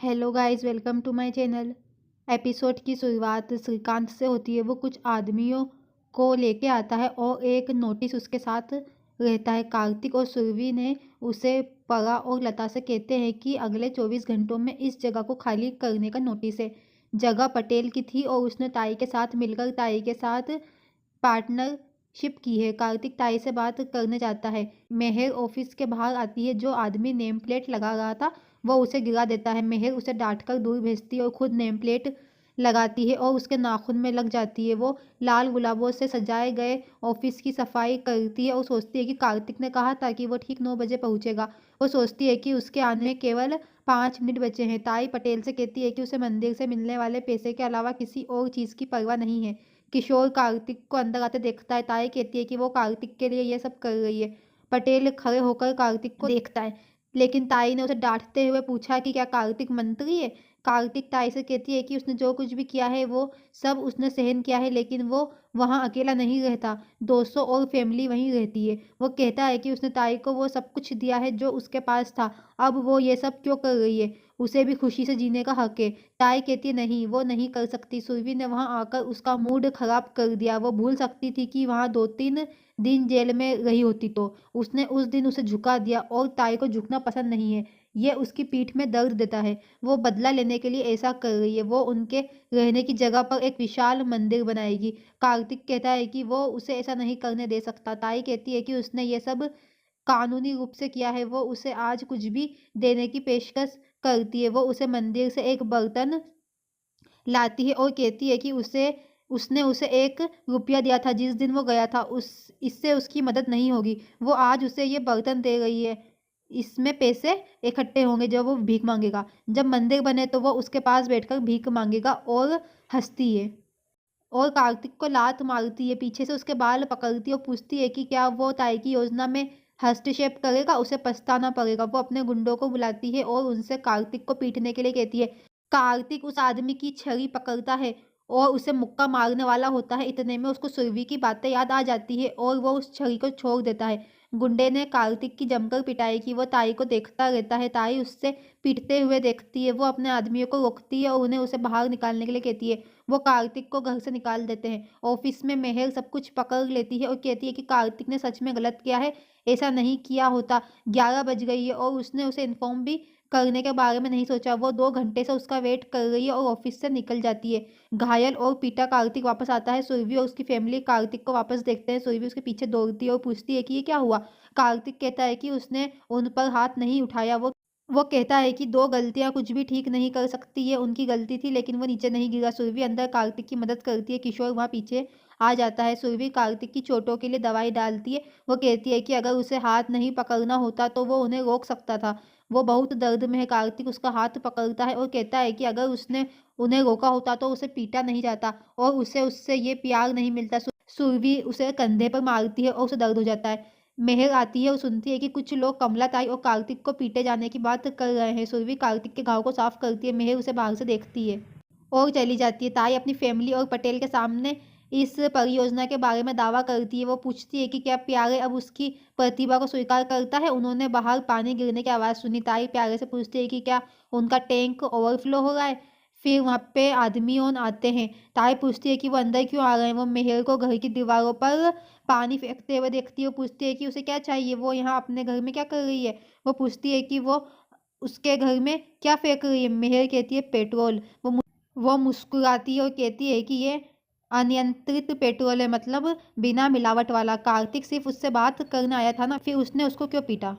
Hello guys, welcome to my channel. Episode की शुरुआत श्रीकांत से होती है। वो कुछ आदमियों को लेके आता है और एक नोटिस उसके साथ रहता है। कार्तिक और सुरभि ने उसे पढ़ा और लता से कहते हैं कि अगले 24 घंटों में इस जगह को खाली करने का नोटिस है। जगह पटेल की थी और उसने ताई के साथ मिलकर ताई के साथ पार्टनरशिप की है। कार्तिक ताई से बात करने जाता है। मेहर ऑफिस के बाहर आती है। जो आदमी नेम प्लेट लगा रहा था वो उसे गिरा देता है। मेहर उसे डांटकर दूर भेजती है और खुद नेम प्लेट लगाती है और उसके नाखून में लग जाती है। वो लाल गुलाबों से सजाए गए ऑफिस की सफाई करती है और सोचती है कि कार्तिक ने कहा था कि वो ठीक 9 बजे पहुंचेगा। वो सोचती है कि उसके आने में केवल 5 मिनट बचे हैं। ताई पटेल से कहती है कि उसे मंदिर से मिलने वाले पैसे के अलावा किसी और चीज़ की परवाह नहीं है। किशोर कार्तिक को अंदर आते देखता है। ताई कहती है कि वो कार्तिक के लिए ये सब कर रही है। पटेल खड़े होकर कार्तिक को देखता है, लेकिन ताई ने उसे डांटते हुए पूछा कि क्या कार्तिक मंत्री है। कार्तिक ताई से कहती है कि उसने जो कुछ भी किया है वो सब उसने सहन किया है, लेकिन वो वहाँ अकेला नहीं रहता। 200 और फैमिली वहीं रहती है। वो कहता है कि उसने ताई को वो सब कुछ दिया है जो उसके पास था। अब वो ये सब क्यों कर रही है? उसे भी खुशी से जीने का हक है। ताई कहती है नहीं, वो नहीं कर सकती। सुरभि ने वहाँ आकर उसका मूड खराब कर दिया। वो भूल सकती थी कि वहाँ 2-3 दिन जेल में रही होती तो उसने उस दिन उसे झुका दिया और ताई को झुकना पसंद नहीं है। ये उसकी पीठ में दर्द देता है। वो बदला लेने के लिए ऐसा कर रही है। वो उनके रहने की जगह पर एक विशाल मंदिर बनाएगी। कार्तिक कहता है कि वो उसे ऐसा नहीं करने दे सकता। ताई कहती है कि उसने ये सब कानूनी रूप से किया है। वो उसे आज कुछ भी देने की पेशकश करती है। वो उसे मंदिर से एक बर्तन लाती है और कहती है कि उसने उसे 1 रुपया दिया था जिस दिन वो गया था। इससे उसकी मदद नहीं होगी। वो आज उसे ये बर्तन दे रही है। इसमें पैसे इकट्ठे होंगे जब वो भीख मांगेगा। जब मंदिर बने तो वो उसके पास बैठकर भीख मांगेगा। और हंसती है और कार्तिक को लात मारती है। पीछे से उसके बाल पकड़ती है और पूछती है कि क्या वो ताई की योजना में हस्तक्षेप करेगा। उसे पछताना पड़ेगा। वो अपने गुंडों को बुलाती है और उनसे कार्तिक को पीटने के लिए कहती है। कार्तिक उस आदमी की छड़ी पकड़ता है और उसे मुक्का मारने वाला होता है। इतने में उसको सुरभि की बातें याद आ जाती है और वो उस छड़ी को छोड़ देता है। गुंडे ने कार्तिक की जमकर पिटाई की। वो ताई को देखता रहता है। ताई उससे पीटते हुए देखती है। वो अपने आदमियों को रोकती है और उन्हें उसे बाहर निकालने के लिए कहती है। वो कार्तिक को घर से निकाल देते हैं। ऑफिस में मेहर सब कुछ पकड़ लेती है और कहती है कि कार्तिक ने सच में गलत किया है। ऐसा नहीं किया होता। 11 बज गई है और उसने उसे इन्फॉर्म भी करने के बारे में नहीं सोचा। वो 2 घंटे से उसका वेट कर रही है और ऑफिस से निकल जाती है। घायल और पीटा कार्तिक वापस आता है। सुरभि और उसकी फैमिली कार्तिक को वापस देखते हैं। सुरभि उसके पीछे दौड़ती है और पूछती है कि ये क्या हुआ। कार्तिक कहता है कि उसने उन पर हाथ नहीं उठाया। वो कहता है कि 2 गलतियां कुछ भी ठीक नहीं कर सकती। ये उनकी गलती थी, लेकिन वो नीचे नहीं गिरा। सुरभि अंदर कार्तिक की मदद करती है। किशोर वहाँ पीछे आ जाता है। सुरभि कार्तिक की चोटों के लिए दवाई डालती है। वो कहती है कि अगर उसे हाथ नहीं पकड़ना होता तो वो उन्हें रोक सकता था। वो बहुत दर्द में है। कार्तिक उसका हाथ पकड़ता है और कहता है कि अगर उसने उन्हें रोका होता तो उसे पीटा नहीं जाता और उसे उससे ये प्यार नहीं मिलता। सुरभि उसे कंधे पर मारती है और उसे दर्द हो जाता है। मेहर आती है और सुनती है कि कुछ लोग कमला ताई और कार्तिक को पीटे जाने की बात कर रहे हैं। सुरभि कार्तिक के घाव को साफ करती है। मेहर उसे बाहर से देखती है और चली जाती है। ताई अपनी फैमिली और पटेल के सामने इस परियोजना के बारे में दावा करती है। वो पूछती है कि क्या प्यारे अब उसकी प्रतिभा को स्वीकार करता है। उन्होंने बाहर पानी गिरने की आवाज़ सुनी। ताई प्यारे से पूछती है कि क्या उनका टैंक ओवरफ्लो हो रहा है। फिर वहाँ पे आदमी आते हैं। ताई पूछती है कि वो अंदर क्यों आ रहे हैं। वो मेहर को घर की दीवारों पर पानी फेंकते हुए देखती है और पूछती है कि उसे क्या चाहिए। वो यहाँ अपने घर में क्या कर रही है। वो पूछती है कि वो उसके घर में क्या फेंक रही है। मेहर कहती है पेट्रोल। वो मुस्कुराती है और कहती है कि ये अनियंत्रित पेट्रोल है, मतलब बिना मिलावट वाला। कार्तिक सिर्फ उससे बात करने आया था ना, फिर उसने उसको क्यों पीटा।